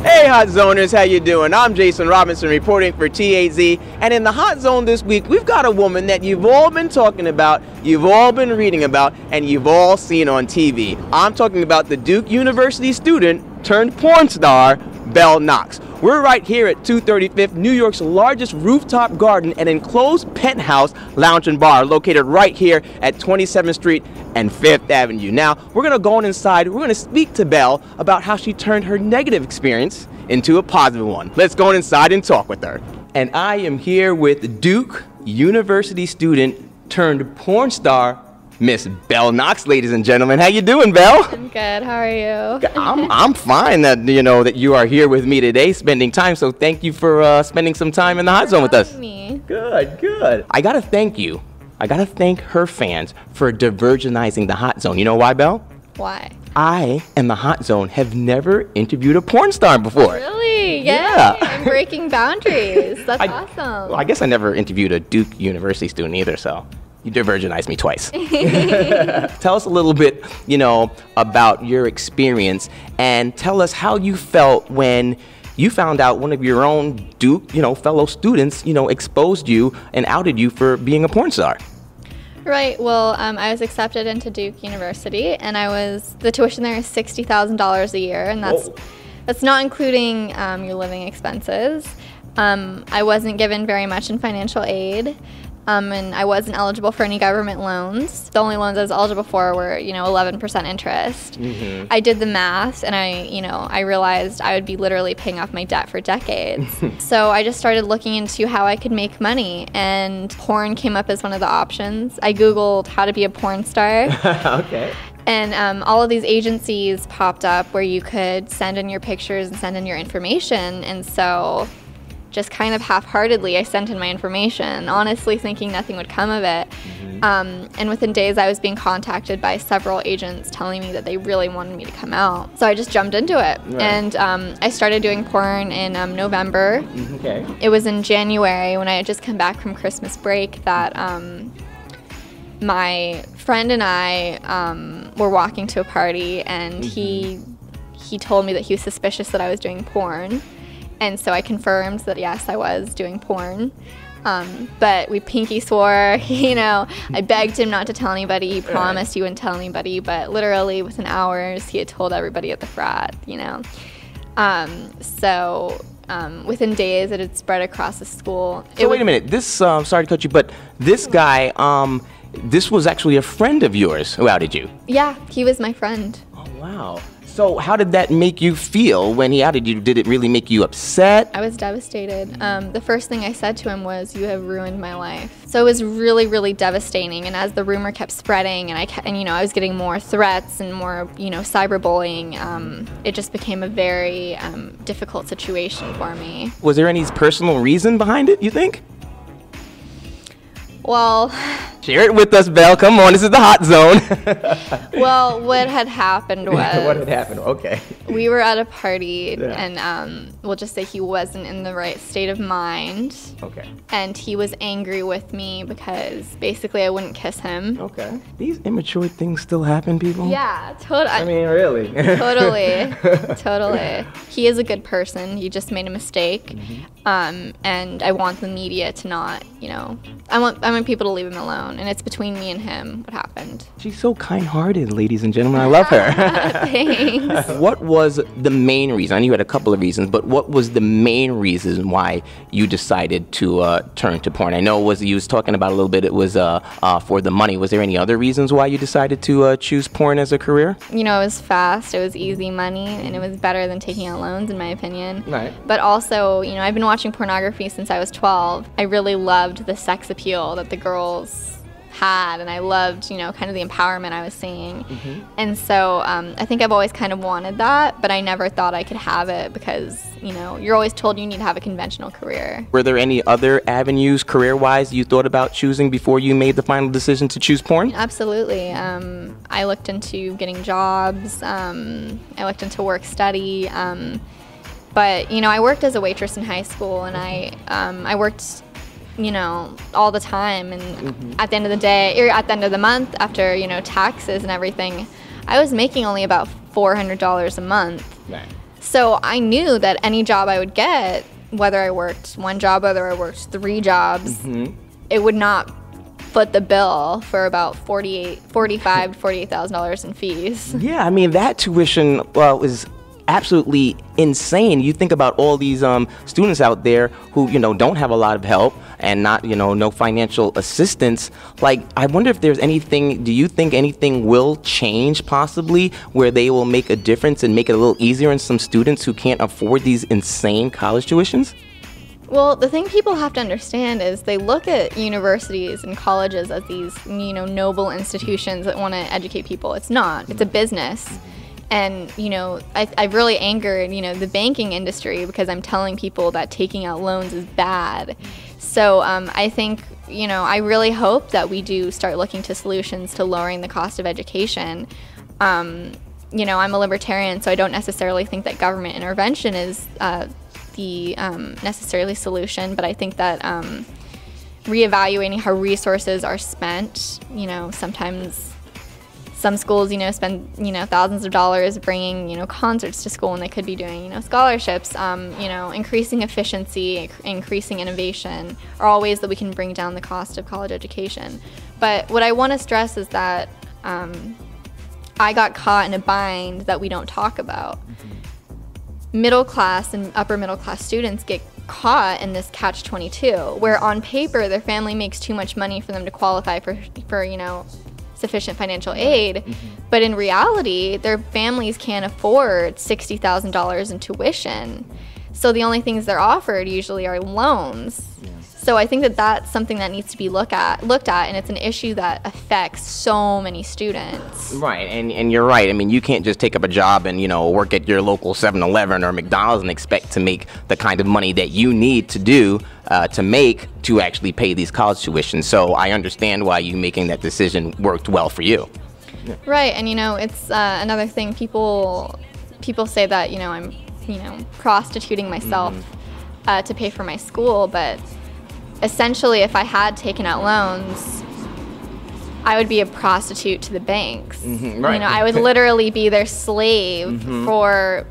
Hey Hot Zoners, how you doing? I'm Jason Robinson reporting for THZ, and in the Hot Zone this week, we've got a woman that you've all been talking about, you've all been reading about, and you've all seen on TV. I'm talking about the Duke University student turned porn star, Belle Knox. We're right here at 235th, New York's largest rooftop garden and enclosed penthouse lounge and bar, located right here at 27th Street and 5th Avenue. Now, we're going to go on inside. We're going to speak to Belle about how she turned her negative experience into a positive one. Let's go on inside and talk with her. And I am here with Duke University student turned porn star, Miss Belle Knox, ladies and gentlemen. How you doing, Belle? I'm good. How are you? I'm fine that that you are here with me today, spending time. So thank you for spending some time in the Hot Zone with us. Me. Good, good. I gotta thank you. I gotta thank her fans for divergenizing the Hot Zone. You know why, Belle? Why? I and the Hot Zone have never interviewed a porn star before. Really? Yeah. I'm breaking boundaries. That's awesome. Well, I guess I never interviewed a Duke University student either, so you divergenized me twice. Tell us a little bit, about your experience, and tell us how you felt when you found out one of your own Duke, fellow students, exposed you and outed you for being a porn star. Right. Well, I was accepted into Duke University, and the tuition there is $60,000 a year, and that's not including your living expenses. I wasn't given very much in financial aid. And I wasn't eligible for any government loans. The only loans I was eligible for were, 11% interest. Mm-hmm. I did the math, and I realized I would be literally paying off my debt for decades. So I just started looking into how I could make money, and porn came up as one of the options. I Googled how to be a porn star. Okay. And all of these agencies popped up where you could send in your pictures and send in your information, and so just kind of half-heartedly I sent in my information, honestly thinking nothing would come of it. Mm-hmm. And within days I was being contacted by several agents telling me that they really wanted me to come out. So I just jumped into it. Right. And I started doing porn in November. Okay. It was in January when I had just come back from Christmas break that my friend and I were walking to a party, and mm-hmm. he told me that he was suspicious that I was doing porn. And so I confirmed that, yes, I was doing porn. But we pinky swore, I begged him not to tell anybody. He promised he wouldn't tell anybody. But literally within hours, he had told everybody at the frat, So within days, it had spread across the school. So wait a minute. This, sorry to cut you, but this guy, this was actually a friend of yours who outed you. Yeah, he was my friend. Oh, wow. So how did that make you feel when he outed you? Did it really make you upset? I was devastated. The first thing I said to him was, "You have ruined my life." So it was really, really devastating. And as the rumor kept spreading, and I was getting more threats and more, cyberbullying, it just became a very difficult situation for me. Was there any personal reason behind it, you think? Well, share it with us, Belle. Come on, this is the Hot Zone. Well, what had happened was... What had happened? Okay. We were at a party, and we'll just say he wasn't in the right state of mind. Okay. And he was angry with me because basically I wouldn't kiss him. Okay. These immature things still happen, people? Yeah, totally. I mean, really? Totally. He is a good person. He just made a mistake. Mm-hmm. And I want the media to not, I want people to leave him alone, and it's between me and him what happened. She's so kind-hearted, ladies and gentlemen. I love her. Thanks. What was the main reason? I know you had a couple of reasons, but what was the main reason why you decided to turn to porn? I know you was talking about a little bit, it was for the money. Was there any other reasons why you decided to choose porn as a career? It was fast, it was easy money, and it was better than taking out loans, in my opinion. Right. But also, I've been watching pornography since I was 12. I really loved the sex appeal that the girls had, and I loved, kind of the empowerment I was seeing. Mm-hmm. And so I think I've always kind of wanted that, but I never thought I could have it because, you're always told you need to have a conventional career. Were there any other avenues career-wise you thought about choosing before you made the final decision to choose porn? Absolutely. I looked into getting jobs. I looked into work study. But, I worked as a waitress in high school, and I worked all the time, and mm-hmm. at the end of the day, or at the end of the month, after, taxes and everything, I was making only about $400 a month. Right. So I knew that any job I would get, whether I worked one job, whether I worked 3 jobs, it would not foot the bill for about $45,000 to $48,000 in fees. Yeah, I mean, that tuition is absolutely insane. You think about all these students out there who, don't have a lot of help and not, no financial assistance. Like, I wonder if there's anything, do you think anything will change possibly where they will make a difference and make it a little easier on some students who can't afford these insane college tuitions? Well, the thing people have to understand is they look at universities and colleges as these, noble institutions that want to educate people. It's not. It's a business. And, I've really angered, the banking industry because I'm telling people that taking out loans is bad. So I think, I really hope that we do start looking to solutions to lowering the cost of education. I'm a libertarian, so I don't necessarily think that government intervention is the necessarily solution, but I think that reevaluating how resources are spent, sometimes some schools, spend, thousands of dollars bringing, concerts to school when they could be doing, scholarships, increasing efficiency, increasing innovation are all ways that we can bring down the cost of college education. But what I want to stress is that I got caught in a bind that we don't talk about. Middle class and upper middle class students get caught in this catch-22, where on paper their family makes too much money for them to qualify for sufficient financial aid, but in reality, their families can't afford $60,000 in tuition. So the only things they're offered usually are loans. So I think that that's something that needs to be looked at, and it's an issue that affects so many students. Right, and you're right. I mean, you can't just take up a job and, work at your local 7-Eleven or McDonald's and expect to make the kind of money that you need to do to actually pay these college tuitions. So I understand why you making that decision worked well for you. Right, and it's another thing. People say that I'm prostituting myself to pay for my school, but essentially, if I had taken out loans, I would be a prostitute to the banks. Right. I would literally be their slave for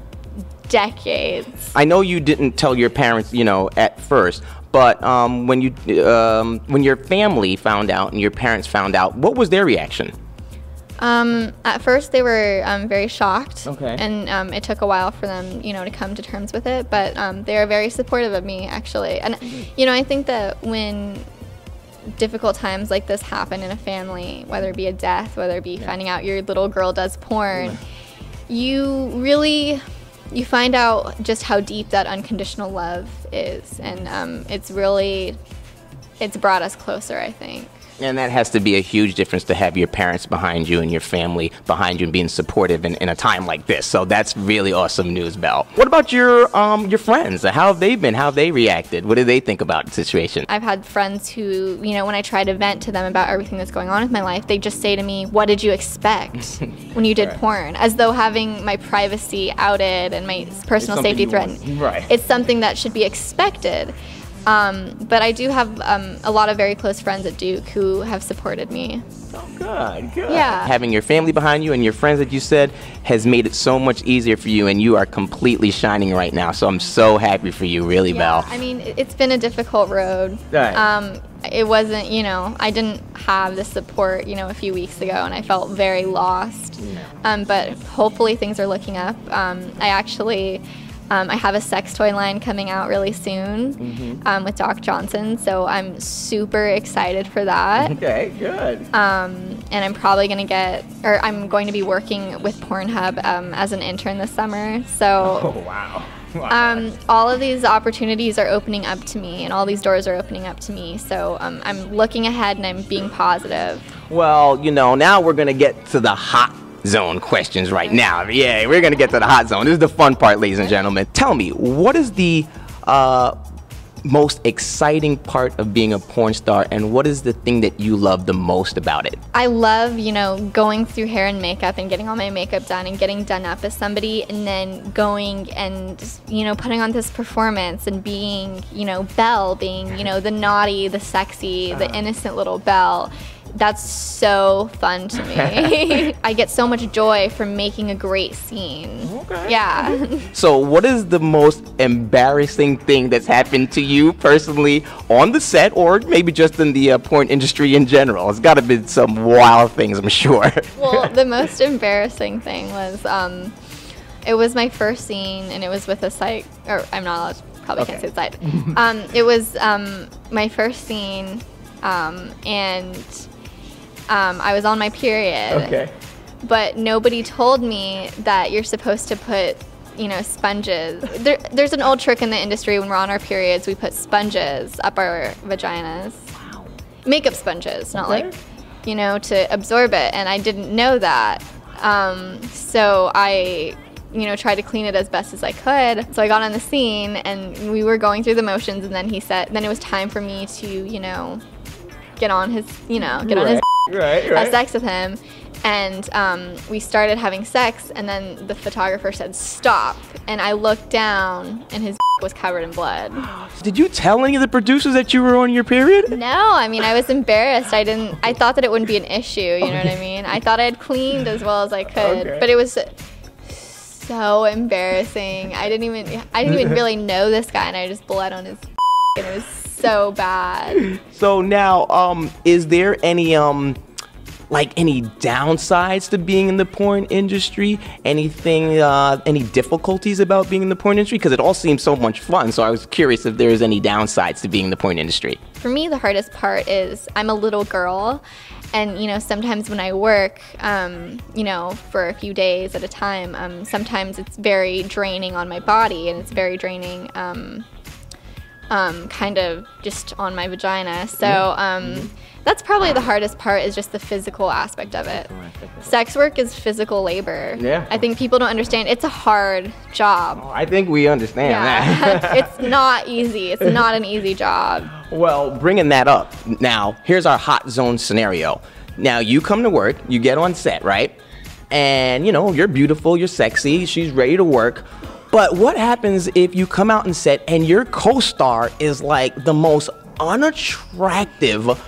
decades. I know you didn't tell your parents, at first, but when your family found out and your parents found out, what was their reaction? At first, they were very shocked, Okay. And it took a while for them, to come to terms with it. But they are very supportive of me, actually. And I think that when difficult times like this happen in a family, whether it be a death, whether it be finding out your little girl does porn, you find out just how deep that unconditional love is, and it's brought us closer, I think. And that has to be a huge difference to have your parents behind you and your family behind you and being supportive in a time like this. So that's really awesome news, Belle. What about your friends? How have they been? How have they reacted? What do they think about the situation? I've had friends who, when I try to vent to them about everything that's going on with my life, they just say to me, "What did you expect when you did porn?" As though having my privacy outed and my personal safety threatened. Right. It's something that should be expected. But I do have a lot of very close friends at Duke who have supported me. Oh, good. Yeah. Having your family behind you and your friends that you said has made it so much easier for you, and you are completely shining right now. So I'm so happy for you, really, Belle. I mean, it's been a difficult road. Right. It wasn't, I didn't have the support, a few weeks ago, and I felt very lost. But hopefully things are looking up. I have a sex toy line coming out really soon with Doc Johnson, so I'm super excited for that. Okay, good. And I'm probably I'm going to be working with Pornhub as an intern this summer. So, oh, wow. all of these opportunities are opening up to me, and all these doors are opening up to me. So I'm looking ahead and I'm being positive. Well, now we're going to get to the hot zone questions right now. Yeah, we're gonna get to the hot zone. This is the fun part, ladies and gentlemen. Tell me, what is the most exciting part of being a porn star, and what is the thing that you love the most about it? I love, going through hair and makeup and getting all my makeup done and getting done up as somebody, and then going and, putting on this performance and being, Belle, being, the naughty, the sexy, the innocent little Belle. that's so fun to me. I get so much joy from making a great scene. Okay. Yeah. So what is the most embarrassing thing that's happened to you personally on the set, or maybe just in the porn industry in general? It's got to be some wild things, I'm sure. Well, the most embarrassing thing was, it was my first scene, and it was with a psych, or I'm not allowed to, probably can't say the site. It was my first scene, and I was on my period. Okay. But nobody told me that you're supposed to put, you know, sponges. There's an old trick in the industry when we're on our periods, we put sponges up our vaginas. Wow. Makeup sponges, not like, you know, to absorb it. And I didn't know that. So I, you know, tried to clean it as best as I could. So I got on the scene and we were going through the motions, and then he said, then it was time for me to, you know, get on his, you know, get on his have sex with him. And we started having sex, and then the photographer said, stop. And I looked down, and his was covered in blood. Did you tell any of the producers that you were on your period? No, I mean, I was embarrassed. I thought that it wouldn't be an issue, you know what I mean? I thought I had cleaned as well as I could, but it was so embarrassing. I didn't even really know this guy, and I just bled on his and it was so bad. So now, is there any like any downsides to being in the porn industry? Anything, any difficulties about being in the porn industry? Because it all seems so much fun. So I was curious if there's any downsides to being in the porn industry. For me, the hardest part is I'm a little girl, and you know, sometimes when I work, you know, for a few days at a time, sometimes it's very draining on my body, and it's very draining, kind of just on my vagina. So. That's probably the hardest part, is just the physical aspect of it. Sex work is physical labor. Yeah. I think people don't understand. It's a hard job. Oh, I think we understand that. It's not easy. It's not an easy job. Well, bringing that up, now, here's our hot zone scenario. Now, you come to work, you get on set, right? And, you know, you're beautiful, you're sexy, she's ready to work. But what happens if you come out on set and your co-star is like the most unattractive,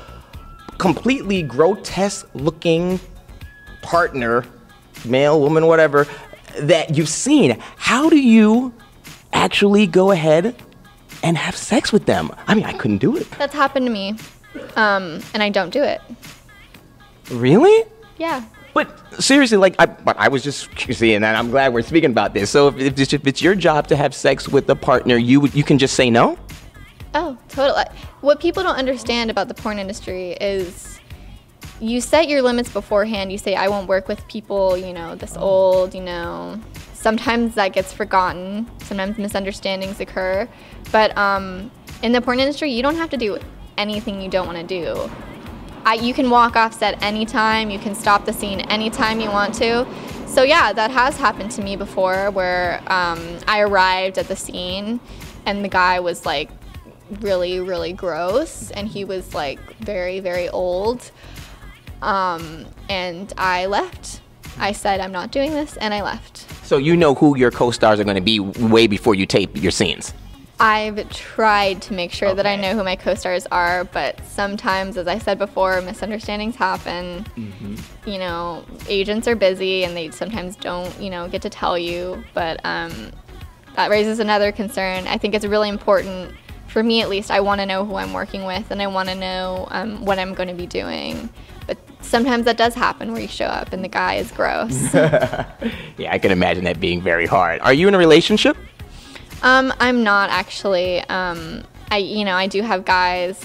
completely grotesque looking partner, male, woman, whatever, that you've seen? How do you actually go ahead and have sex with them? I mean, I couldn't do it. That's happened to me, and I don't do it. Really? Yeah. But seriously, like, I was just seeing that. I'm glad we're speaking about this. So if it's your job to have sex with a partner, you can just say no? Oh, totally. What people don't understand about the porn industry is you set your limits beforehand. You say, I won't work with people, you know, this old, you know. Sometimes that gets forgotten. Sometimes misunderstandings occur. But in the porn industry, you don't have to do anything you don't want to do. You can walk off set anytime. You can stop the scene anytime you want to. So yeah, that has happened to me before, where I arrived at the scene and the guy was like, really, really gross, and he was like very, very old, and I left. I said, I'm not doing this, and I left. So you know who your co-stars are going to be way before you tape your scenes? I've tried to make sure that I know who my co-stars are, but sometimes, as I said before, misunderstandings happen. You know, agents are busy, and they sometimes don't, you know, get to tell you, but that raises another concern. I think it's really important. For me, at least, I want to know who I'm working with, and I want to know what I'm going to be doing. But sometimes that does happen, where you show up and the guy is gross. Yeah, I can imagine that being very hard. Are you in a relationship? I'm not actually. I do have guys.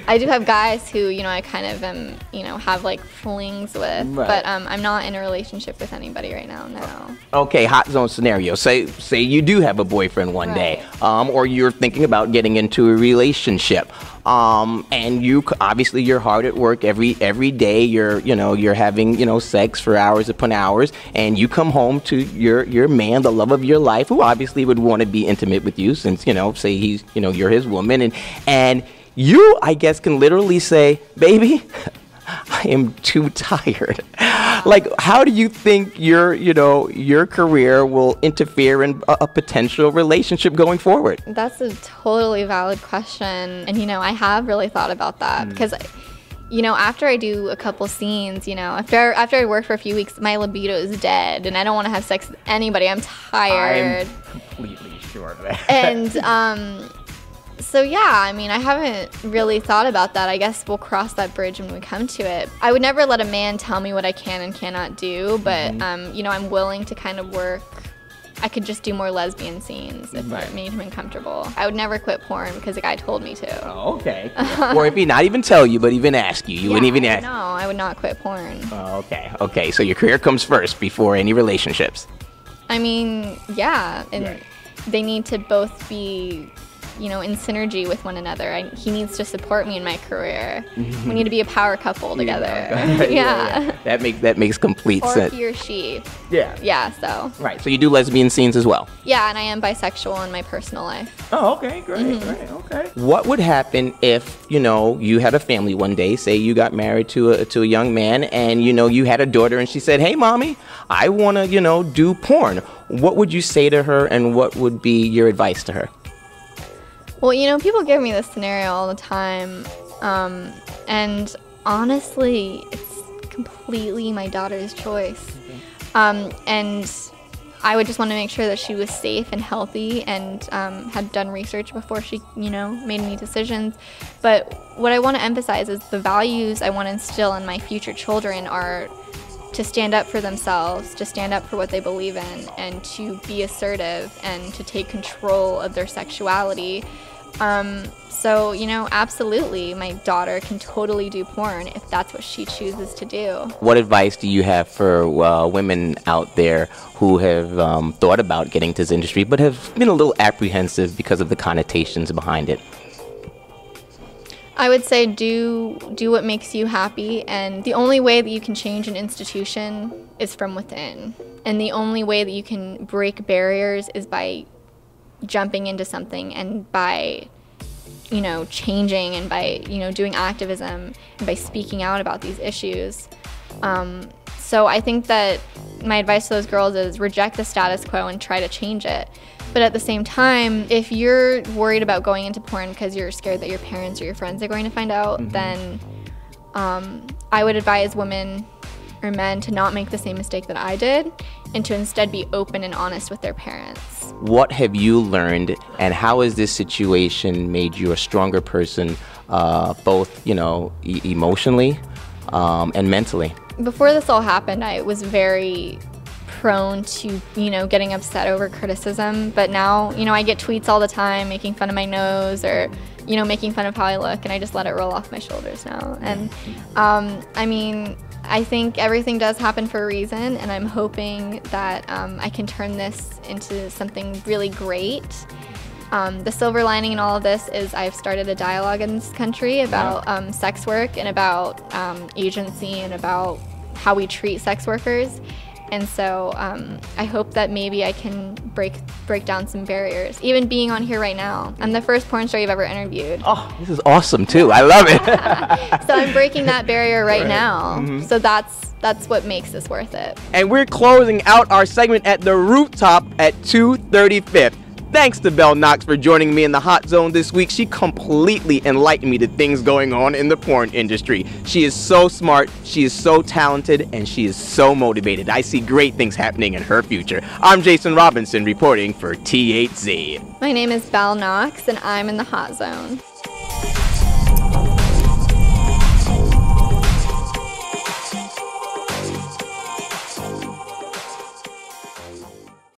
I do have guys who, you know, I kind of am, you know, have like flings with, but I'm not in a relationship with anybody right now, no. Okay, hot zone scenario. Say you do have a boyfriend one day, or you're thinking about getting into a relationship, and you obviously you're hard at work every day. You're having sex for hours upon hours, and you come home to your man, the love of your life, who obviously would want to be intimate with you, since say he's you're his woman, and you, I guess, can literally say, baby, I am too tired. Like, how do you think your career will interfere in a potential relationship going forward? That's a totally valid question. And, I have really thought about that because, after I do a couple scenes, after I work for a few weeks, my libido is dead and I don't want to have sex with anybody. I'm tired. I'm completely sure of that. And, so yeah, I haven't really thought about that. I guess we'll cross that bridge when we come to it. I would never let a man tell me what I can and cannot do, but, I'm willing to kind of work. I could just do more lesbian scenes if it made him uncomfortable. I would never quit porn because the guy told me to. Oh, okay. Or if he not even tell you, but even ask you, wouldn't even ask? No, I would not quit porn. Oh, okay. Okay, so your career comes first before any relationships. Yeah, and they need to both be in synergy with one another. He needs to support me in my career. We need to be a power couple together. Yeah. That makes complete sense. Or he or she. Yeah. Yeah, so. Right, so you do lesbian scenes as well? Yeah, and I am bisexual in my personal life. Oh, okay, great, great, okay. What would happen if, you had a family one day, say you got married to a young man and, you had a daughter and she said, "Hey, mommy, I want to, do porn." What would you say to her and what would be your advice to her? Well, people give me this scenario all the time, and honestly, it's completely my daughter's choice. And I would just want to make sure that she was safe and healthy and had done research before she, made any decisions. But what I want to emphasize is the values I want to instill in my future children are to stand up for themselves, to stand up for what they believe in, and to be assertive and to take control of their sexuality. So, absolutely, my daughter can totally do porn if that's what she chooses to do. What advice do you have for women out there who have thought about getting to this industry but have been a little apprehensive because of the connotations behind it? I would say do what makes you happy, and the only way that you can change an institution is from within. And the only way that you can break barriers is by jumping into something and by changing and by doing activism and by speaking out about these issues. So I think that my advice to those girls is reject the status quo and try to change it. But at the same time, if you're worried about going into porn because you're scared that your parents or your friends are going to find out, then I would advise women or men to not make the same mistake that I did and to instead be open and honest with their parents. What have you learned, and how has this situation made you a stronger person, both, emotionally and mentally? Before this all happened, I was very prone to, getting upset over criticism, but now, I get tweets all the time making fun of my nose or, making fun of how I look, and I just let it roll off my shoulders now. And, I think everything does happen for a reason, and I'm hoping that I can turn this into something really great. The silver lining in all of this is I've started a dialogue in this country about sex work and about agency and about how we treat sex workers. And so I hope that maybe I can break down some barriers, even being on here right now. I'm the first porn star you've ever interviewed. Oh, this is awesome too. I love it. So I'm breaking that barrier right now. So that's what makes this worth it. And we're closing out our segment at the rooftop at 235th. Thanks to Belle Knox for joining me in the Hot Zone this week. She completely enlightened me to things going on in the porn industry. She is so smart, she is so talented, and she is so motivated. I see great things happening in her future. I'm Jason Robinson reporting for THZ. My name is Belle Knox, and I'm in the Hot Zone.